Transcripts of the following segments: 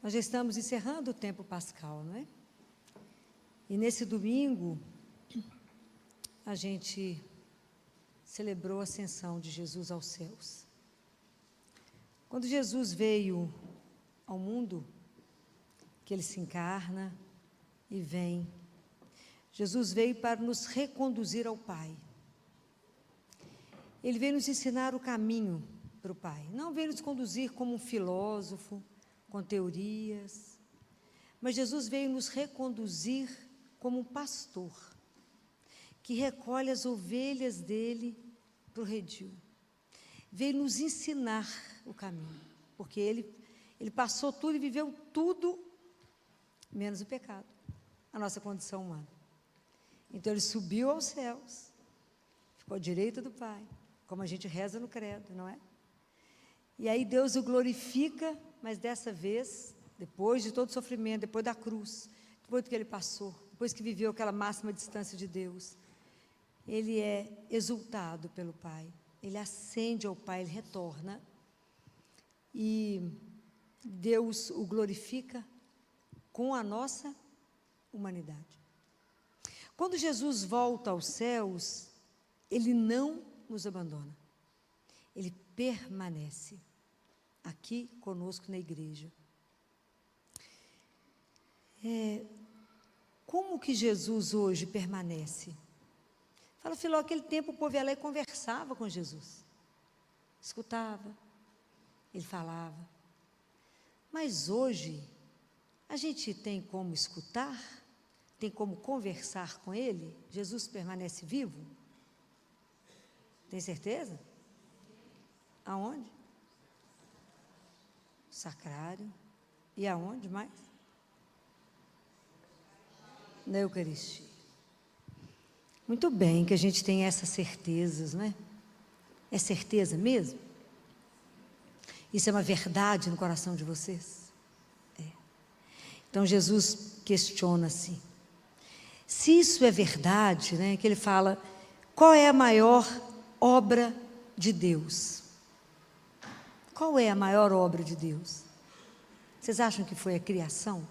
Nós já estamos encerrando o tempo pascal, não é? E nesse domingo, a gente celebrou a ascensão de Jesus aos céus. Quando Jesus veio ao mundo, que Ele se encarna e vem, Jesus veio para nos reconduzir ao Pai. Ele veio nos ensinar o caminho para o Pai. Não veio nos conduzir como um filósofo, com teorias, mas Jesus veio nos reconduzir como um pastor, que recolhe as ovelhas dele para o redil. Veio nos ensinar o caminho, porque ele passou tudo e viveu tudo, menos o pecado, a nossa condição humana. Então ele subiu aos céus, ficou à direita do Pai, como a gente reza no credo, não é? E aí Deus o glorifica, mas dessa vez, depois de todo o sofrimento, depois da cruz, depois do que ele passou, depois que viveu aquela máxima distância de Deus, ele é exultado pelo Pai, ele ascende ao Pai, ele retorna, e Deus o glorifica com a nossa humanidade. Quando Jesus volta aos céus, ele não nos abandona, ele permanece aqui conosco na igreja. Como que Jesus hoje permanece? Fala, Filó, aquele tempo o povo ia lá e conversava com Jesus, escutava, ele falava. Mas hoje, a gente tem como escutar? Tem como conversar com ele? Jesus permanece vivo? Tem certeza? Aonde? Sacrário. E aonde mais? Na Eucaristia. Muito bem que a gente tem essas certezas, né? É certeza mesmo? Isso é uma verdade no coração de vocês? É. Então Jesus questiona assim. Se isso é verdade, né? Que ele fala, qual é a maior obra de Deus? Qual é a maior obra de Deus? Vocês acham que foi a criação?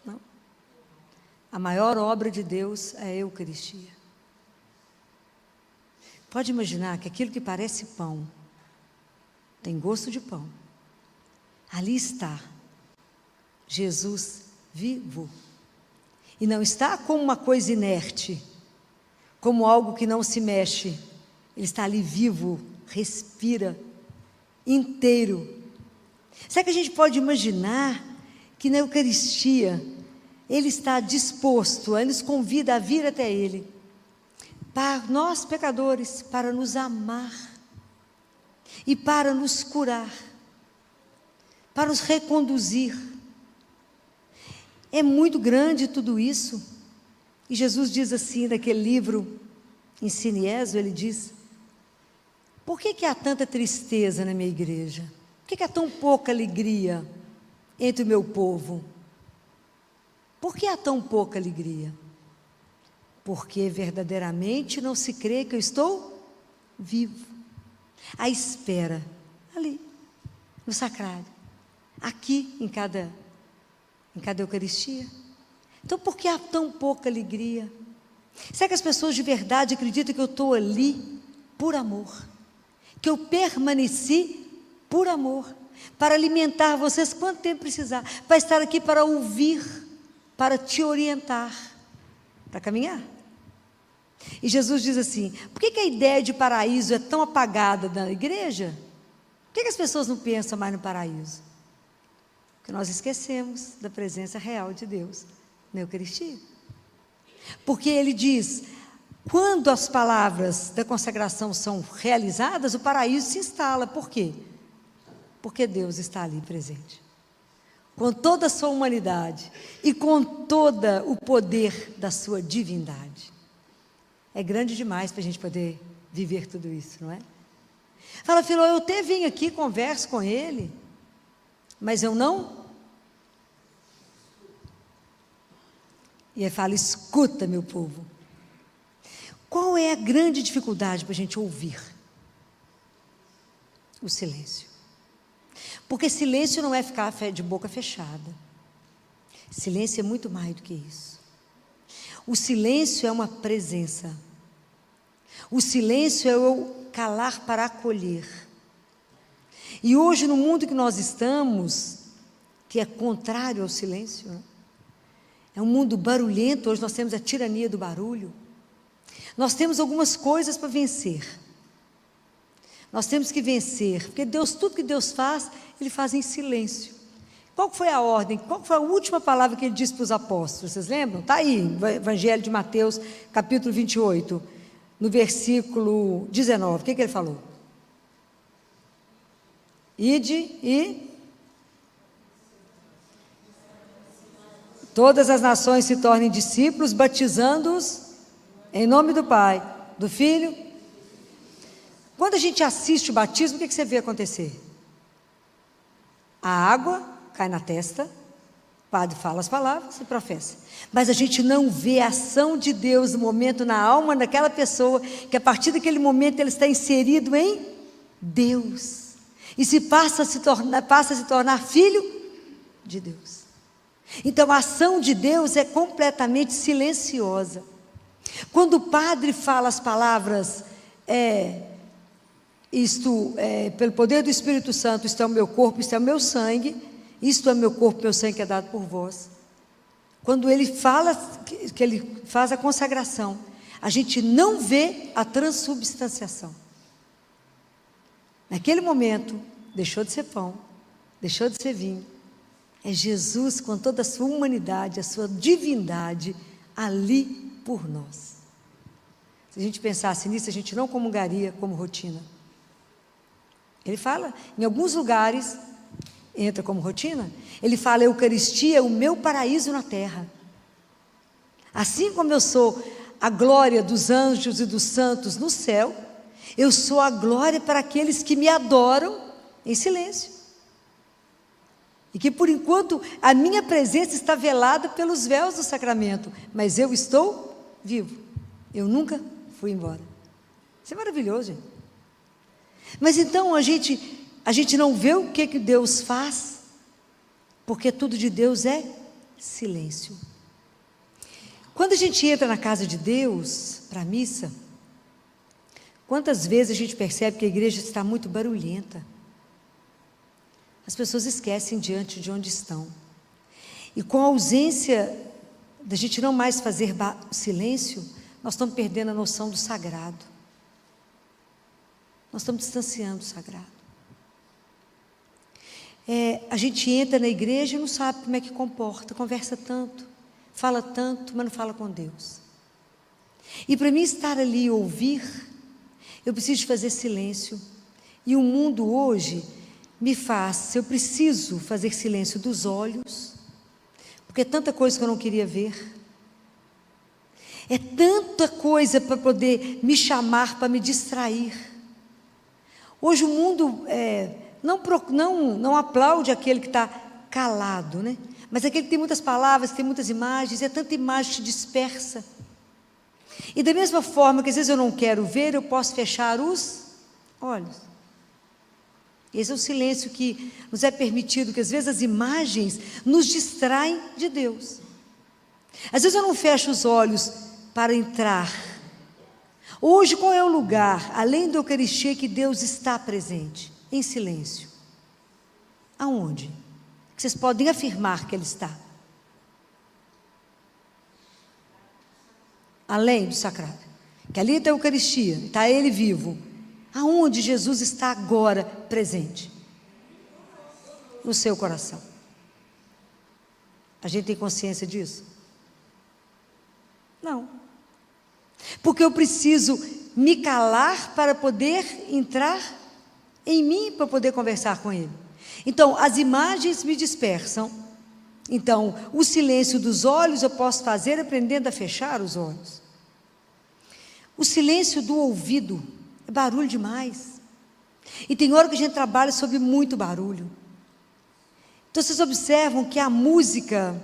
Não. A maior obra de Deus é a Eucaristia. Pode imaginar que aquilo que parece pão, tem gosto de pão, ali está Jesus vivo. E não está como uma coisa inerte, como algo que não se mexe. Ele está ali vivo, respira, inteiro. Será que a gente pode imaginar que na Eucaristia Ele está disposto, Ele nos convida a vir até Ele, para nós pecadores, para nos amar e para nos curar, para nos reconduzir. É muito grande tudo isso. E Jesus diz assim, naquele livro, Ensine Eso, ele diz, por que há tanta tristeza na minha igreja? Por que há tão pouca alegria entre o meu povo? Por que há tão pouca alegria? Porque verdadeiramente não se crê que eu estou vivo, à espera, ali, no sacrário, aqui em cada Eucaristia. Então por que há tão pouca alegria? Será que as pessoas de verdade acreditam que eu estou ali por amor? Que eu permaneci por amor, para alimentar vocês quanto tempo precisar, para estar aqui para ouvir, para te orientar, para caminhar? E Jesus diz assim, por que a ideia de paraíso é tão apagada na igreja? Por que as pessoas não pensam mais no paraíso? Porque nós esquecemos da presença real de Deus na Eucaristia. Porque ele diz, quando as palavras da consagração são realizadas, o paraíso se instala. Por quê? Porque Deus está ali presente, com toda a sua humanidade e com todo o poder da sua divindade. É grande demais para a gente poder viver tudo isso, não é? Fala, Filó, eu até vim aqui, converso com ele, mas eu não. E ele fala, escuta, meu povo. Qual é a grande dificuldade para a gente ouvir? O silêncio. Porque silêncio não é ficar de boca fechada. Silêncio é muito mais do que isso. O silêncio é uma presença. O silêncio é eu calar para acolher. E hoje, no mundo que nós estamos, que é contrário ao silêncio, né? É um mundo barulhento. Hoje nós temos a tirania do barulho. Nós temos algumas coisas para vencer. Nós temos que vencer, porque Deus, tudo que Deus faz, Ele faz em silêncio. Qual foi a ordem? Qual foi a última palavra que Ele disse para os apóstolos? Vocês lembram? Está aí, no Evangelho de Mateus, capítulo 28, no versículo 19. O que Ele falou? Ide e todas as nações se tornem discípulos, batizando-os em nome do Pai, do Filho. Quando a gente assiste o batismo, o que você vê acontecer? A água cai na testa, o padre fala as palavras e professa. Mas a gente não vê a ação de Deus no momento, na alma daquela pessoa, que a partir daquele momento ele está inserido em Deus. E passa a se tornar filho de Deus. Então a ação de Deus é completamente silenciosa. Quando o padre fala as palavras, pelo poder do Espírito Santo, isto é o meu corpo, isto é o meu sangue, isto é meu corpo, meu sangue que é dado por vós. Quando ele fala, que ele faz a consagração, a gente não vê a transubstanciação. Naquele momento, deixou de ser pão, deixou de ser vinho. É Jesus com toda a sua humanidade, a sua divindade, ali por nós. Se a gente pensasse nisso, a gente não comungaria como rotina. Ele fala, em alguns lugares, entra como rotina, ele fala, a Eucaristia é o meu paraíso na terra. Assim como eu sou a glória dos anjos e dos santos no céu, eu sou a glória para aqueles que me adoram em silêncio. E que por enquanto a minha presença está velada pelos véus do sacramento, mas eu estou vivo, eu nunca fui embora. Isso é maravilhoso, gente. Mas então a gente não vê o que Deus faz, porque tudo de Deus é silêncio. Quando a gente entra na casa de Deus, para a missa, quantas vezes a gente percebe que a igreja está muito barulhenta? As pessoas esquecem diante de onde estão. E com a ausência da gente não mais fazer silêncio, nós estamos perdendo a noção do sagrado. Nós estamos distanciando do sagrado. A gente entra na igreja e não sabe como é que comporta, conversa tanto, fala tanto, mas não fala com Deus. E para mim estar ali e ouvir, eu preciso de fazer silêncio. E o mundo hoje me faz, eu preciso fazer silêncio dos olhos, porque é tanta coisa que eu não queria ver. É tanta coisa para poder me chamar, para me distrair. Hoje o mundo não aplaude aquele que está calado, né? Mas aquele que tem muitas palavras, que tem muitas imagens, é tanta imagem que te dispersa. E da mesma forma que às vezes eu não quero ver, eu posso fechar os olhos. Esse é o silêncio que nos é permitido, que às vezes as imagens nos distraem de Deus. Às vezes eu não fecho os olhos para entrar. Hoje, qual é o lugar, além da Eucaristia, que Deus está presente? Em silêncio. Aonde? Que vocês podem afirmar que Ele está? Além do sacrário. Que ali está a Eucaristia, está Ele vivo. Aonde Jesus está agora presente? No seu coração. A gente tem consciência disso? Não. Porque eu preciso me calar para poder entrar em mim, para poder conversar com Ele. Então, as imagens me dispersam. Então, o silêncio dos olhos eu posso fazer aprendendo a fechar os olhos. O silêncio do ouvido é barulho demais. E tem hora que a gente trabalha sobre muito barulho. Então, vocês observam que a música,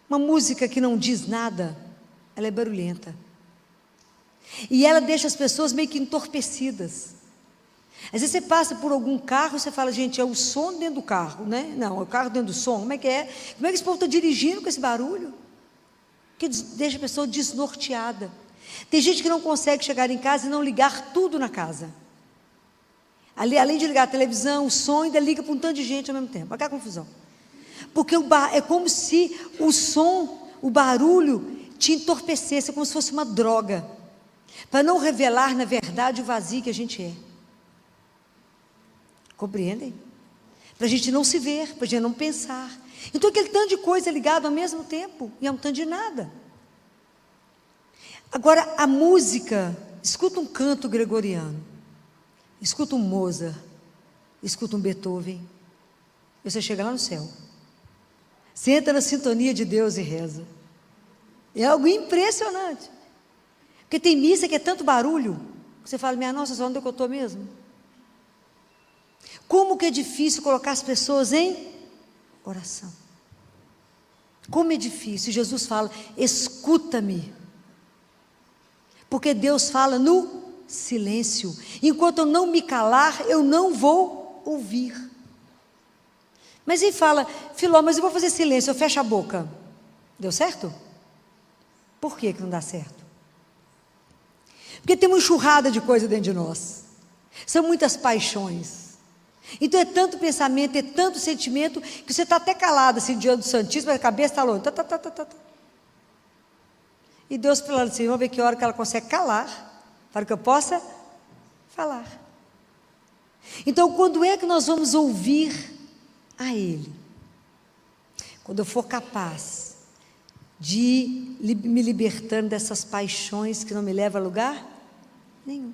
uma música que não diz nada, ela é barulhenta. E ela deixa as pessoas meio que entorpecidas. Às vezes você passa por algum carro, você fala, gente, é o som dentro do carro, né? Não, é o carro dentro do som, como é que é? Como é que esse povo está dirigindo com esse barulho? Que deixa a pessoa desnorteada. Tem gente que não consegue chegar em casa e não ligar tudo na casa. Ali, além de ligar a televisão, o som, ainda liga para um tanto de gente ao mesmo tempo. Olha que confusão. Porque é como se o som, o barulho, te entorpecesse, é como se fosse uma droga, para não revelar, na verdade, o vazio que a gente é. Compreendem? Para a gente não se ver, para a gente não pensar. Então aquele tanto de coisa ligado ao mesmo tempo, e é um tanto de nada. Agora a música, escuta um canto gregoriano, escuta um Mozart, escuta um Beethoven, você chega lá no céu. Você entra na sintonia de Deus e reza. É algo impressionante. Porque tem missa que é tanto barulho, que você fala, minha nossa, onde é que eu estou mesmo? Como que é difícil colocar as pessoas em oração. Como é difícil. Jesus fala, escuta-me. Porque Deus fala no silêncio. Enquanto eu não me calar, eu não vou ouvir. Mas ele fala, Filó, mas eu vou fazer silêncio, eu fecho a boca. Deu certo? Por que não dá certo? Porque tem uma enxurrada de coisa dentro de nós. São muitas paixões. Então é tanto pensamento, é tanto sentimento, que você está até calado assim, diante do Santíssimo, a cabeça está longe. E Deus falando assim, vamos ver que hora que ela consegue calar, para que eu possa falar. Então, quando é que nós vamos ouvir a Ele? Quando eu for capaz de me libertando dessas paixões que não me levam a lugar nenhum.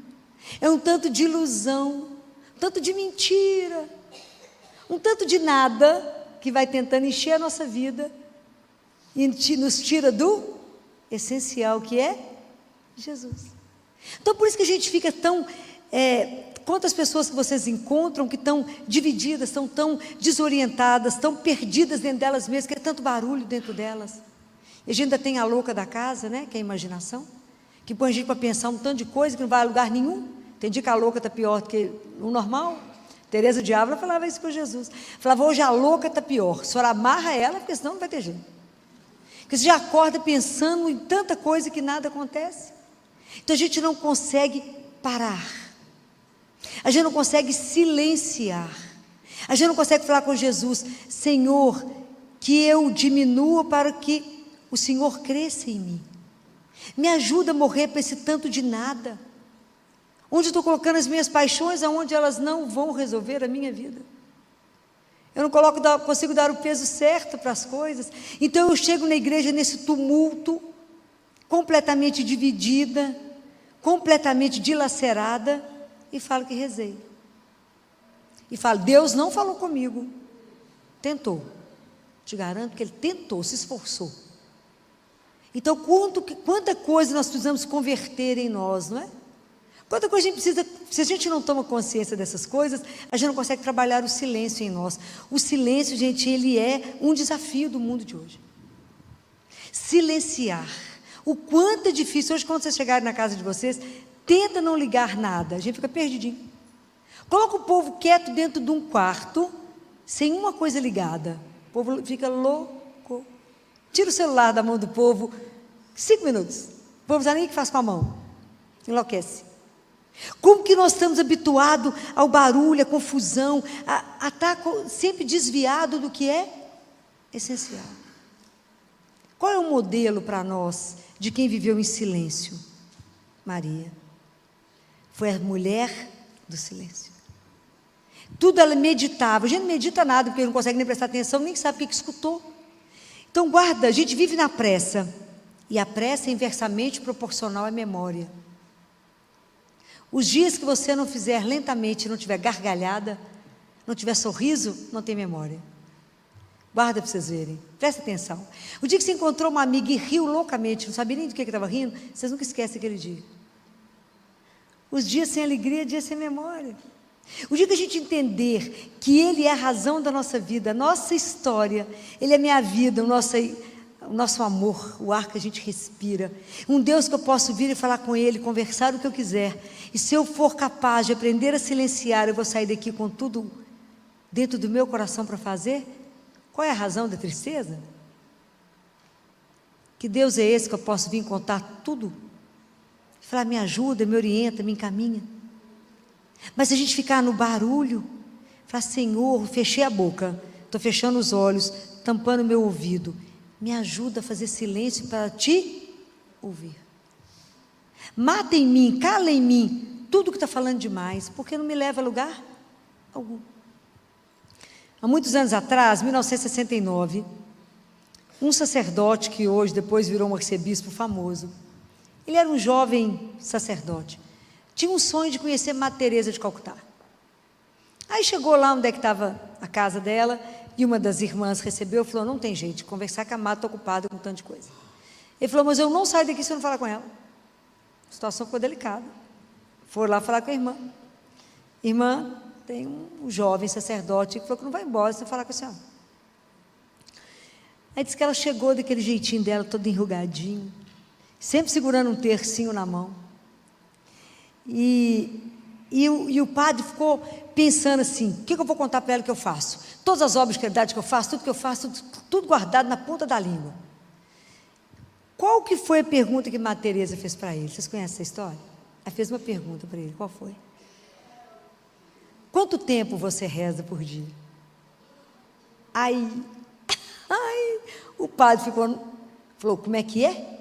É um tanto de ilusão, um tanto de mentira, um tanto de nada que vai tentando encher a nossa vida e nos tira do essencial que é Jesus. Então por isso que a gente fica tão... quantas pessoas que vocês encontram que estão divididas, estão tão desorientadas, estão perdidas dentro delas mesmas, que é tanto barulho dentro delas. E a gente ainda tem a louca da casa, né, que é a imaginação, que põe a gente para pensar um tanto de coisa que não vai a lugar nenhum. Tem dia que a louca está pior do que o normal. Teresa de Ávila falava isso para Jesus. Falava, hoje a louca está pior. A senhora amarra ela, porque senão não vai ter jeito. Porque você já acorda pensando em tanta coisa que nada acontece. Então a gente não consegue parar. A gente não consegue silenciar. A gente não consegue falar com Jesus, Senhor, que eu diminua para que o Senhor cresça em mim. Me ajuda a morrer para esse tanto de nada. Onde eu estou colocando as minhas paixões, aonde elas não vão resolver a minha vida. Eu não consigo dar o peso certo para as coisas. Então eu chego na igreja nesse tumulto, completamente dividida, completamente dilacerada, e falo que rezei. E falo, Deus não falou comigo. Tentou. Te garanto que Ele tentou, se esforçou. Então quanta coisa nós precisamos converter em nós, não é? Quanta coisa a gente precisa, se a gente não toma consciência dessas coisas, a gente não consegue trabalhar o silêncio em nós. O silêncio, gente, ele é um desafio do mundo de hoje. Silenciar. O quanto é difícil. Hoje, quando vocês chegarem na casa de vocês, tenta não ligar nada, a gente fica perdidinho. Coloca o povo quieto dentro de um quarto, sem uma coisa ligada. O povo fica louco. Tira o celular da mão do povo, 5 minutos. O povo não sabe nem o que faz com a mão. Enlouquece. Como que nós estamos habituados ao barulho, à confusão, a estar sempre desviado do que é essencial? Qual é o modelo para nós de quem viveu em silêncio? Maria. Foi a mulher do silêncio. Tudo ela meditava. A gente não medita nada, porque não consegue nem prestar atenção, nem sabe o que escutou. Então guarda, a gente vive na pressa. E a pressa é inversamente proporcional à memória. Os dias que você não fizer lentamente, não tiver gargalhada, não tiver sorriso, não tem memória. Guarda para vocês verem, presta atenção. O dia que você encontrou uma amiga e riu loucamente, não sabia nem do que estava rindo, vocês nunca esquecem aquele dia. Os dias sem alegria, dias sem memória. O dia que a gente entender que Ele é a razão da nossa vida, a nossa história, Ele é a minha vida, o nosso amor, o ar que a gente respira, um Deus que eu posso vir e falar com Ele, conversar o que eu quiser, e se eu for capaz de aprender a silenciar, eu vou sair daqui com tudo dentro do meu coração para fazer. Qual é a razão da tristeza? Que Deus é esse que eu posso vir contar tudo? Falar, me ajuda, me orienta, me encaminha. Mas se a gente ficar no barulho, falar, Senhor, fechei a boca, estou fechando os olhos, tampando o meu ouvido, me ajuda a fazer silêncio para te ouvir. Mata em mim, cala em mim tudo que está falando demais, porque não me leva a lugar algum. Há muitos anos atrás, 1969, um sacerdote que hoje depois virou um arcebispo famoso, ele era um jovem sacerdote, tinha um sonho de conhecer Madre Teresa de Calcutá. Aí chegou lá onde é que estava a casa dela, e uma das irmãs recebeu e falou, não tem jeito de conversar, que a Madre está ocupada com tanto de coisa. Ele falou, mas eu não saio daqui se eu não falar com ela. A situação ficou delicada. Foram lá falar com a irmã. Irmã, tem um jovem sacerdote que falou que não vai embora se eu falar com a senhora. Aí disse que ela chegou daquele jeitinho dela, todo enrugadinho, sempre segurando um tercinho na mão. E o padre ficou pensando assim, o que eu vou contar para ela que eu faço? Todas as obras de caridade que eu faço, tudo que eu faço, tudo guardado na ponta da língua. Qual que foi a pergunta que Madre Teresa fez para ele? Vocês conhecem essa história? Ela fez uma pergunta para ele, qual foi? Quanto tempo você reza por dia? Aí, o padre falou, como é que é?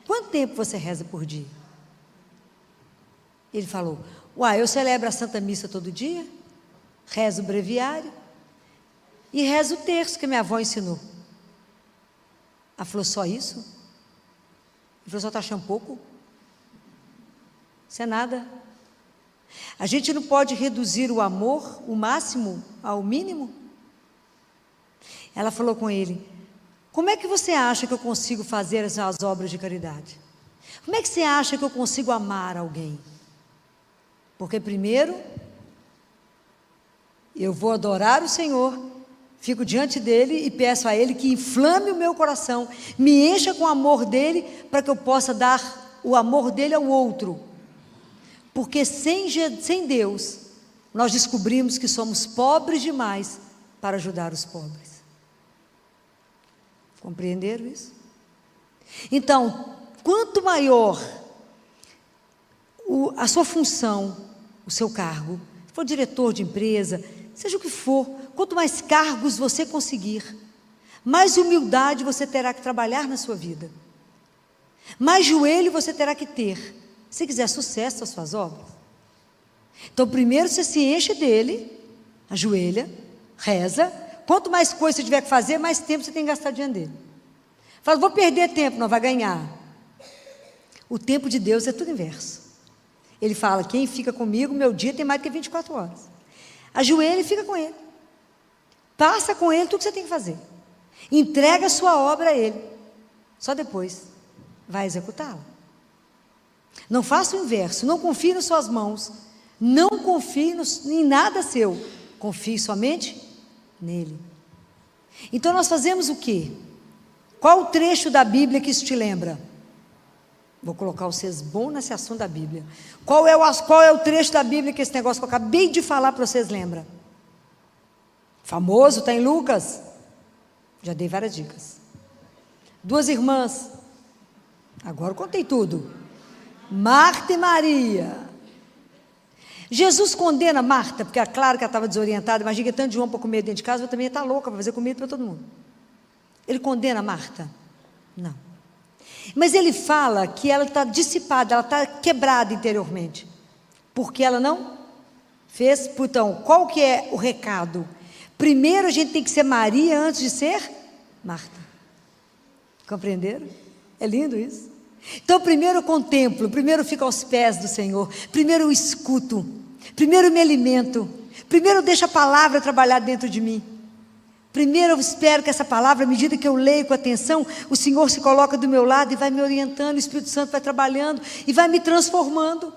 Quanto tempo você reza por dia? Ele falou, eu celebro a Santa Missa todo dia, rezo o breviário e rezo o terço que minha avó ensinou. Ela falou, só isso? Ele falou, só está achando pouco? Isso é nada. A gente não pode reduzir o amor, o máximo, ao mínimo? Ela falou com ele, como é que você acha que eu consigo fazer as obras de caridade? Como é que você acha que eu consigo amar alguém? Porque primeiro, eu vou adorar o Senhor, fico diante dEle e peço a Ele que inflame o meu coração, me encha com o amor dEle, para que eu possa dar o amor dEle ao outro. Porque sem Deus, nós descobrimos que somos pobres demais para ajudar os pobres. Compreenderam isso? Então, quanto maior a sua função, o seu cargo, se for diretor de empresa, seja o que for, quanto mais cargos você conseguir, mais humildade você terá que trabalhar na sua vida, mais joelho você terá que ter, se quiser sucesso nas suas obras. Então primeiro você se enche dele, ajoelha, reza, quanto mais coisa você tiver que fazer, mais tempo você tem que gastar diante dele. Fala, vou perder tempo, não vai ganhar. O tempo de Deus é tudo inverso. Ele fala, quem fica comigo, meu dia tem mais do que 24 horas. Ajoelha e fica com ele. Passa com ele tudo que você tem que fazer. Entrega a sua obra a ele. Só depois vai executá-la. Não faça o inverso, não confie nas suas mãos. Não confie em nada seu. Confie somente nele. Então nós fazemos o quê? Qual o trecho da Bíblia que isso te lembra? Vou colocar vocês bom nesse assunto da Bíblia. Qual é o trecho da Bíblia que esse negócio que eu acabei de falar para vocês lembra? Famoso, está em Lucas. Já dei várias dicas. Duas irmãs. Agora eu contei tudo. Marta e Maria. Jesus condena Marta, porque é claro que ela estava desorientada. Imagina que tanto de homem para comer dentro de casa, eu também ia estar louca para fazer comida para todo mundo. Ele condena Marta? Não. Mas ele fala que ela está dissipada, ela está quebrada interiormente, porque ela não fez. Então, qual que é o recado? Primeiro a gente tem que ser Maria antes de ser Marta. Compreenderam? É lindo isso? Então primeiro eu contemplo, primeiro eu fico aos pés do Senhor, primeiro eu escuto, primeiro eu me alimento, primeiro eu deixo a palavra trabalhar dentro de mim. Primeiro eu espero que essa palavra, à medida que eu leio com atenção, o Senhor se coloca do meu lado e vai me orientando, o Espírito Santo vai trabalhando e vai me transformando.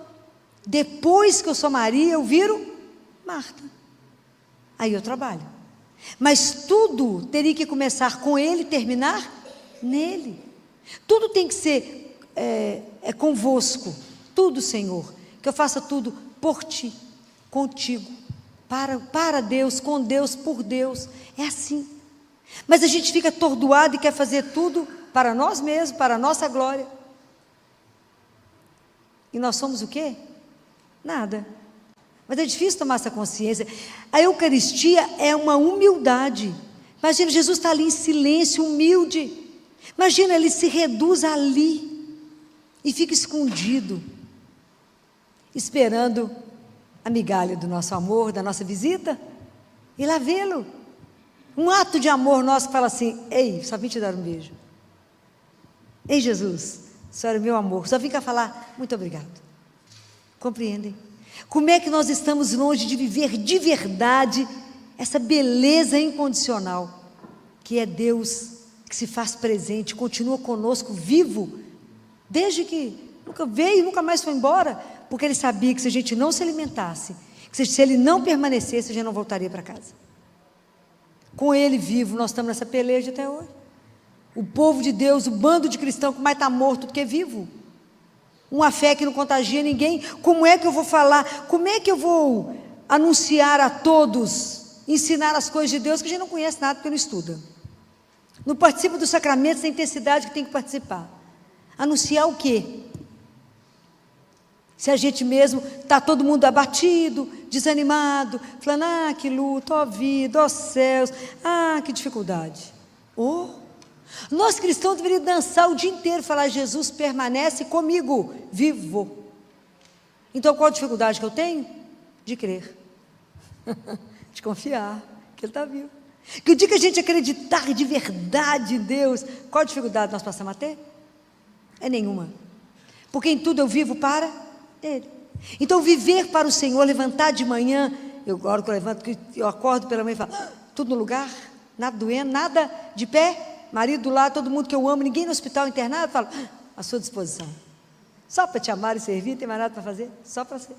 Depois que eu sou Maria, eu viro Marta. Aí eu trabalho. Mas tudo teria que começar com Ele e terminar nele. Tudo tem que ser convosco. Tudo, Senhor. Que eu faça tudo por Ti, contigo, para Deus, com Deus, por Deus. É assim. Mas a gente fica atordoado e quer fazer tudo para nós mesmos, para a nossa glória. E nós somos o quê? Nada. Mas é difícil tomar essa consciência. A Eucaristia é uma humildade. Imagina, Jesus está ali em silêncio, humilde. Imagina, ele se reduz ali e fica escondido, esperando a migalha do nosso amor, da nossa visita, e lá vê-lo. Um ato de amor nosso que fala assim: ei, só vim te dar um beijo. Ei, Jesus, o Senhor é meu amor. Só vim cá falar, muito obrigado. Compreendem? Como é que nós estamos longe de viver de verdade essa beleza incondicional, que é Deus, que se faz presente, continua conosco, vivo, desde que nunca veio e nunca mais foi embora, porque Ele sabia que se a gente não se alimentasse, que se Ele não permanecesse, a gente não voltaria para casa. Com Ele vivo, nós estamos nessa peleja até hoje. O povo de Deus, o bando de cristãos que mais está morto do que vivo. Uma fé que não contagia ninguém. Como é que eu vou falar? Como é que eu vou anunciar a todos, ensinar as coisas de Deus, que a gente não conhece nada porque não estuda? Não participa dos sacramentos da intensidade que tem que participar. Anunciar o quê? Se a gente mesmo está todo mundo abatido, desanimado, falando: ah, que luta, ó vida, ó céus, ah, que dificuldade. Nós cristãos deveríamos dançar o dia inteiro e falar: Jesus permanece comigo, vivo. Então qual a dificuldade que eu tenho? De crer, de confiar que Ele está vivo. Que o dia que a gente acreditar de verdade em Deus, qual a dificuldade nós passamos a ter? É nenhuma, porque em tudo eu vivo para Ele. Então viver para o Senhor, levantar de manhã, eu agora que eu levanto, eu acordo pela manhã e falo: tudo no lugar, nada doendo, nada de pé, marido do lado, todo mundo que eu amo, ninguém no hospital internado, falo: à sua disposição, só para te amar e servir, não tem mais nada para fazer, só para ser.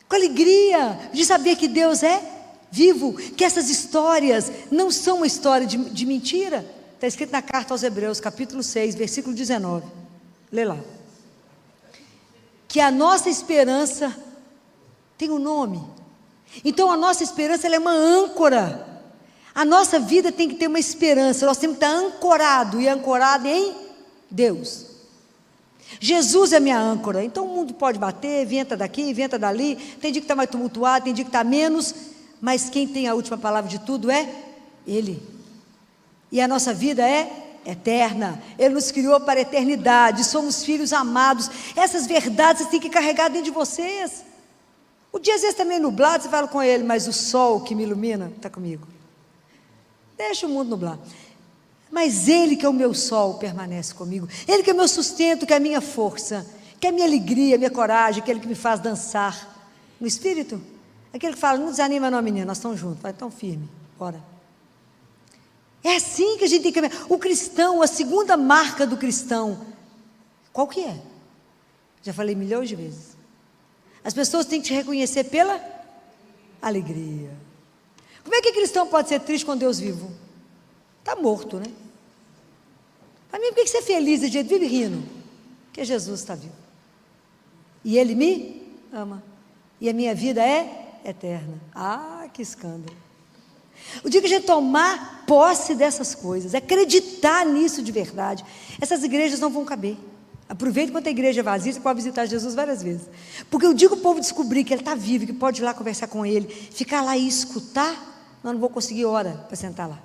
Com alegria de saber que Deus é vivo, que essas histórias não são uma história de mentira. Está escrito na carta aos Hebreus, capítulo 6, versículo 19, lê lá, que a nossa esperança tem um nome. Então a nossa esperança, ela é uma âncora. A nossa vida tem que ter uma esperança, nós temos que estar ancorado, e ancorado em Deus. Jesus é minha âncora. Então o mundo pode bater, venta daqui, venta dali, tem dia que está mais tumultuado, tem dia que está menos, mas quem tem a última palavra de tudo é Ele. E a nossa vida é eterna. Ele nos criou para a eternidade, somos filhos amados. Essas verdades vocês têm que carregar dentro de vocês. O dia às vezes está meio nublado, você fala com Ele: mas o sol que me ilumina está comigo. Deixa o mundo nublar, mas Ele que é o meu sol permanece comigo. Ele que é o meu sustento, que é a minha força, que é a minha alegria, a minha coragem, aquele que me faz dançar no Espírito. Aquele que fala: não desanima não, menina, nós estamos juntos, vai tão firme, bora. É assim que a gente tem que ver. O cristão, a segunda marca do cristão, qual que é? Já falei milhões de vezes. As pessoas têm que te reconhecer pela alegria. Como é que cristão pode ser triste com Deus vivo? Está morto, né? Para mim, por que você é feliz de jeito? Vive rindo. Porque Jesus está vivo. E Ele me ama. E a minha vida é eterna. Ah, que escândalo. O dia que a gente tomar posse dessas coisas, acreditar nisso de verdade, essas igrejas não vão caber. Aproveite quando a igreja é vazia, você pode visitar Jesus várias vezes. Porque o dia que o povo descobrir que Ele está vivo, que pode ir lá conversar com Ele, ficar lá e escutar, nós não vamos conseguir hora para sentar lá.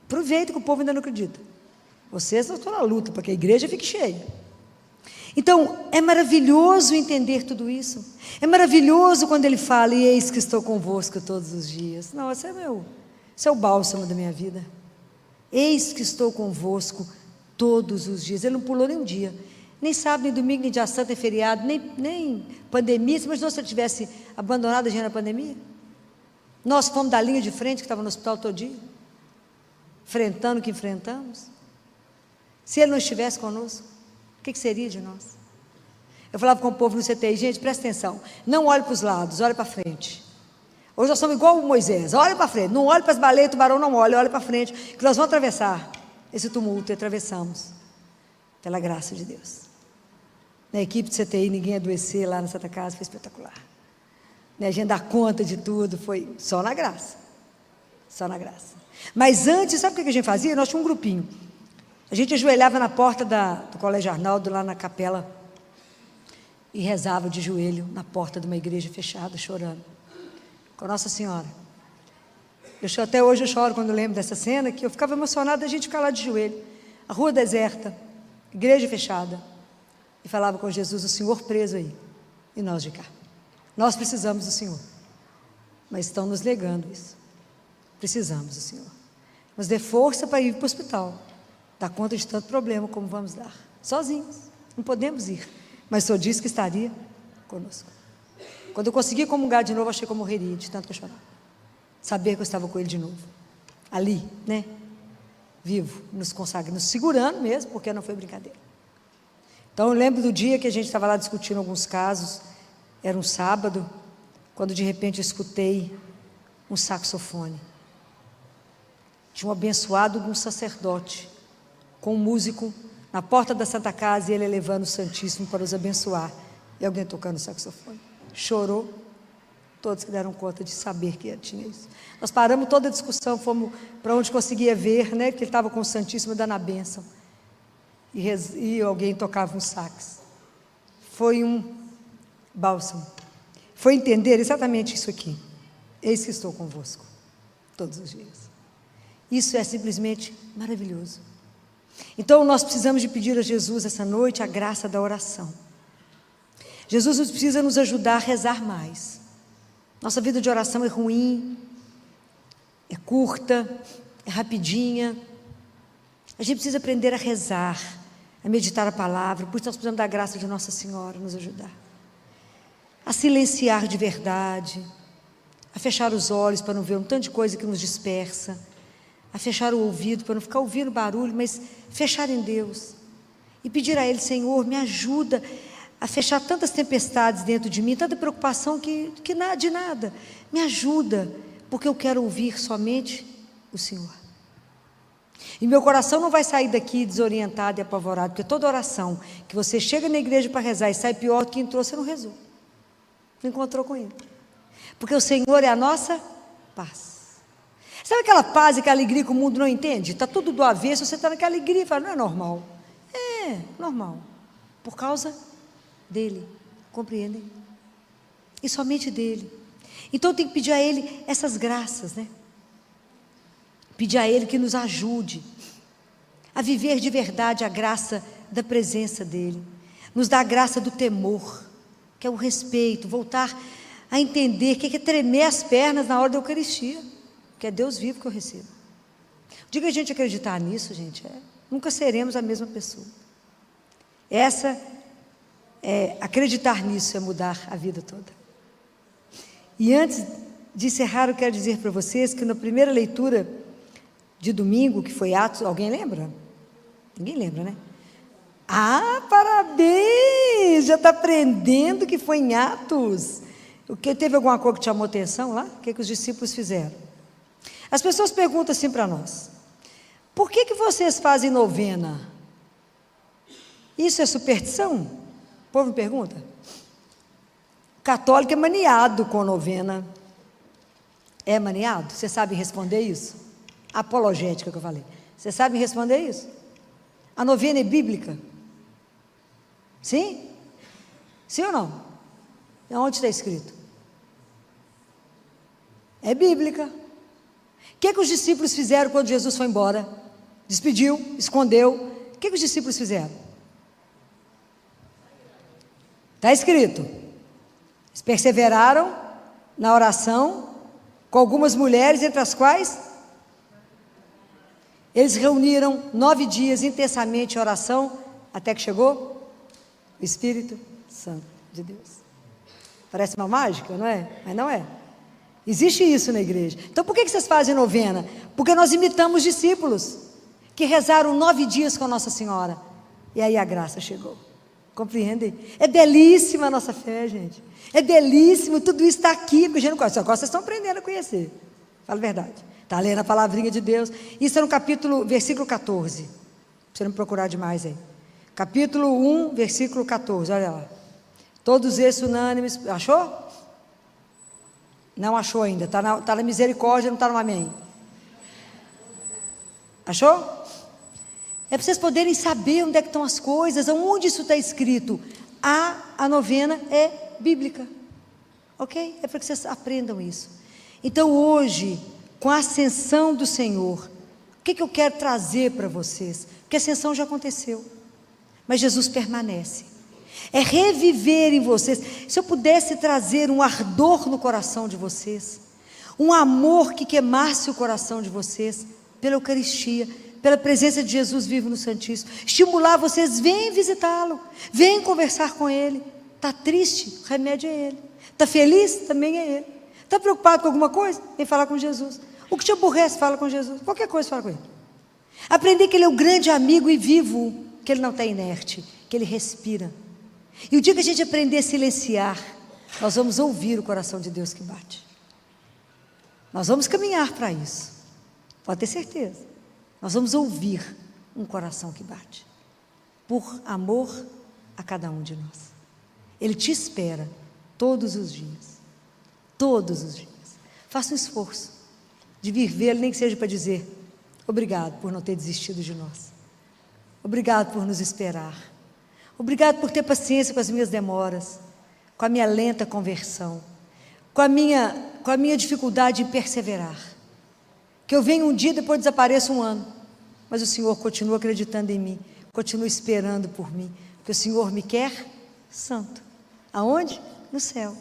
Aproveita que o povo ainda não acredita. Vocês não estão na luta para que a igreja fique cheia. Então, é maravilhoso entender tudo isso. É maravilhoso quando Ele fala: e eis que estou convosco todos os dias. Não, esse é o bálsamo da minha vida. Eis que estou convosco todos os dias. Ele não pulou nem um dia. Nem sábado, nem domingo, nem dia santo, nem feriado, nem pandemia. Você imaginou se ele tivesse abandonado a gente na pandemia? Nós fomos da linha de frente, que estava no hospital todo dia, enfrentando o que enfrentamos. Se Ele não estivesse conosco, o que seria de nós? Eu falava com o povo no CTI: gente, presta atenção, não olhe para os lados, olhe para frente. Hoje nós somos igual o Moisés: olhe para frente, não olhe para as baleias, tubarão não olhe para frente, que nós vamos atravessar. esse tumulto e atravessamos, pela graça de Deus. Na equipe de CTI, ninguém adoecer lá na Santa Casa, foi espetacular. A gente dar conta de tudo, foi só na graça. Só na graça. Mas antes, sabe o que a gente fazia? Nós tínhamos um grupinho. A gente ajoelhava na porta do Colégio Arnaldo, lá na capela, e rezava de joelho na porta de uma igreja fechada, chorando, com Nossa Senhora. Até hoje eu choro quando eu lembro dessa cena, que eu ficava emocionada a gente ficar lá de joelho, a rua deserta, igreja fechada, e falava com Jesus: o Senhor preso aí, e nós de cá. Nós precisamos do Senhor, mas estão nos negando isso. Precisamos do Senhor. Nos dê força para ir para o hospital, dar conta de tanto problema como vamos dar. Sozinhos, não podemos ir, mas o Senhor disse que estaria conosco. Quando eu consegui comungar de novo, achei que eu morreria de tanto que eu chorava. Saber que eu estava com Ele de novo, ali, né? Vivo, nos consagrando, nos segurando mesmo, porque não foi brincadeira. Então eu lembro do dia que a gente estava lá discutindo alguns casos, era um sábado, quando de repente eu escutei um saxofone. Tinha um abençoado de um sacerdote, com um músico na porta da Santa Casa, e ele levando o Santíssimo para os abençoar, e alguém tocando o saxofone. Chorou, todos que deram conta de saber que tinha isso. Nós paramos toda a discussão, fomos para onde conseguia ver, né, que ele estava com o Santíssimo dando a bênção, e alguém tocava um sax. Foi um bálsamo, foi entender exatamente isso aqui: eis que estou convosco, todos os dias. Isso é simplesmente maravilhoso. Então nós precisamos de pedir a Jesus essa noite a graça da oração. Jesus precisa nos ajudar a rezar mais. Nossa vida de oração é ruim, é curta, é rapidinha. A gente precisa aprender a rezar, a meditar a palavra. Por isso nós precisamos da graça de Nossa Senhora nos ajudar a silenciar de verdade, a fechar os olhos para não ver um tanto de coisa que nos dispersa, a fechar o ouvido para não ficar ouvindo barulho, mas fechar em Deus e pedir a Ele: Senhor, me ajuda a fechar tantas tempestades dentro de mim, tanta preocupação que de nada, me ajuda, porque eu quero ouvir somente o Senhor. E meu coração não vai sair daqui desorientado e apavorado, porque toda oração que você chega na igreja para rezar e sai pior do que entrou, você não rezou, não encontrou com Ele, porque o Senhor é a nossa paz. Sabe aquela paz e aquela alegria que o mundo não entende? Está tudo do avesso, você está naquela alegria e fala: não é normal. É normal, por causa dEle, compreendem? E somente dEle. Então tem que pedir a Ele essas graças, né? Pedir a Ele que nos ajude a viver de verdade a graça da presença dEle, nos dá a graça do temor, que é o respeito, voltar a entender que é tremer as pernas na hora da Eucaristia, que é Deus vivo que eu recebo. Diga a gente acreditar nisso, gente, nunca seremos a mesma pessoa. Acreditar nisso é mudar a vida toda. E antes de encerrar, eu quero dizer para vocês que na primeira leitura de domingo, que foi Atos, alguém lembra? Ninguém lembra, né? Ah, parabéns! Já está aprendendo que foi em Atos. Teve alguma coisa que te chamou atenção lá? O que os discípulos fizeram? As pessoas perguntam assim para nós: por que vocês fazem novena? Isso é superstição? O povo me pergunta. O católico é maniado com novena. É maniado? Você sabe responder isso? Apologética que eu falei. Você sabe responder isso? A novena é bíblica? Sim? Sim ou não? Onde está escrito? É bíblica. O que os discípulos fizeram quando Jesus foi embora? Despediu, escondeu. O que os discípulos fizeram? Está escrito: eles perseveraram na oração com algumas mulheres, entre as quais eles reuniram 9 dias intensamente em oração, até que chegou o Espírito Santo de Deus. Parece uma mágica, não é? Mas não é. Existe isso na igreja. Então por que vocês fazem novena? Porque nós imitamos discípulos que rezaram 9 dias com Nossa Senhora, e aí a graça chegou. Compreendem? É belíssima a nossa fé, gente. É belíssimo, tudo isso está aqui, porque a gente não conhece. Agora vocês estão aprendendo a conhecer. Fala a verdade. Está lendo a palavrinha de Deus. Isso é no versículo 14. Pra você não procurar demais aí. Capítulo 1, versículo 14, olha lá. Todos esses unânimes. Achou? Não achou ainda. Está na misericórdia, não está no amém. Achou? É para vocês poderem saber onde é que estão as coisas, onde isso está escrito. A novena é bíblica. Ok? É para que vocês aprendam isso. Então hoje, com a ascensão do Senhor, o que eu quero trazer para vocês? Porque a ascensão já aconteceu, mas Jesus permanece. É reviver em vocês. Se eu pudesse trazer um ardor no coração de vocês, um amor que queimasse o coração de vocês, pela Eucaristia, pela presença de Jesus vivo no Santíssimo, estimular vocês, vem visitá-lo, vem conversar com Ele. Está triste? O remédio é Ele. Está feliz? Também é Ele. Está preocupado com alguma coisa? Vem falar com Jesus. O que te aborrece, fala com Jesus. Qualquer coisa, fala com Ele. Aprender que Ele é o grande amigo e vivo, que Ele não está inerte, que Ele respira. E o dia que a gente aprender a silenciar, nós vamos ouvir o coração de Deus que bate. Nós vamos caminhar para isso. Pode ter certeza. Nós vamos ouvir um coração que bate. Por amor a cada um de nós. Ele te espera todos os dias. Todos os dias. Faça um esforço de vir vê-lo, nem que seja para dizer: obrigado por não ter desistido de nós. Obrigado por nos esperar. Obrigado por ter paciência com as minhas demoras, com a minha lenta conversão, com a minha dificuldade em perseverar. Que eu venho um dia e depois desapareço um ano, mas o Senhor continua acreditando em mim, continua esperando por mim, porque o Senhor me quer santo. Aonde? No céu.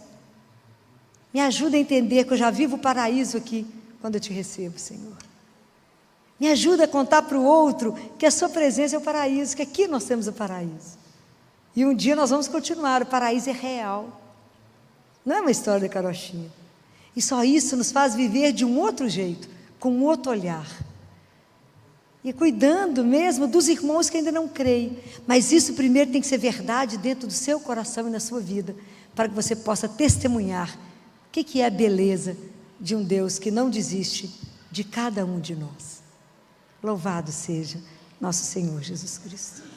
Me ajuda a entender que eu já vivo o paraíso aqui, quando eu te recebo, Senhor. Me ajuda a contar para o outro que a sua presença é o paraíso, que aqui nós temos o paraíso. E um dia nós vamos continuar, o paraíso é real. Não é uma história de carochinha. E só isso nos faz viver de um outro jeito, com um outro olhar. E cuidando mesmo dos irmãos que ainda não creem. Mas isso primeiro tem que ser verdade dentro do seu coração e na sua vida, para que você possa testemunhar o que é a beleza de um Deus que não desiste de cada um de nós. Louvado seja nosso Senhor Jesus Cristo.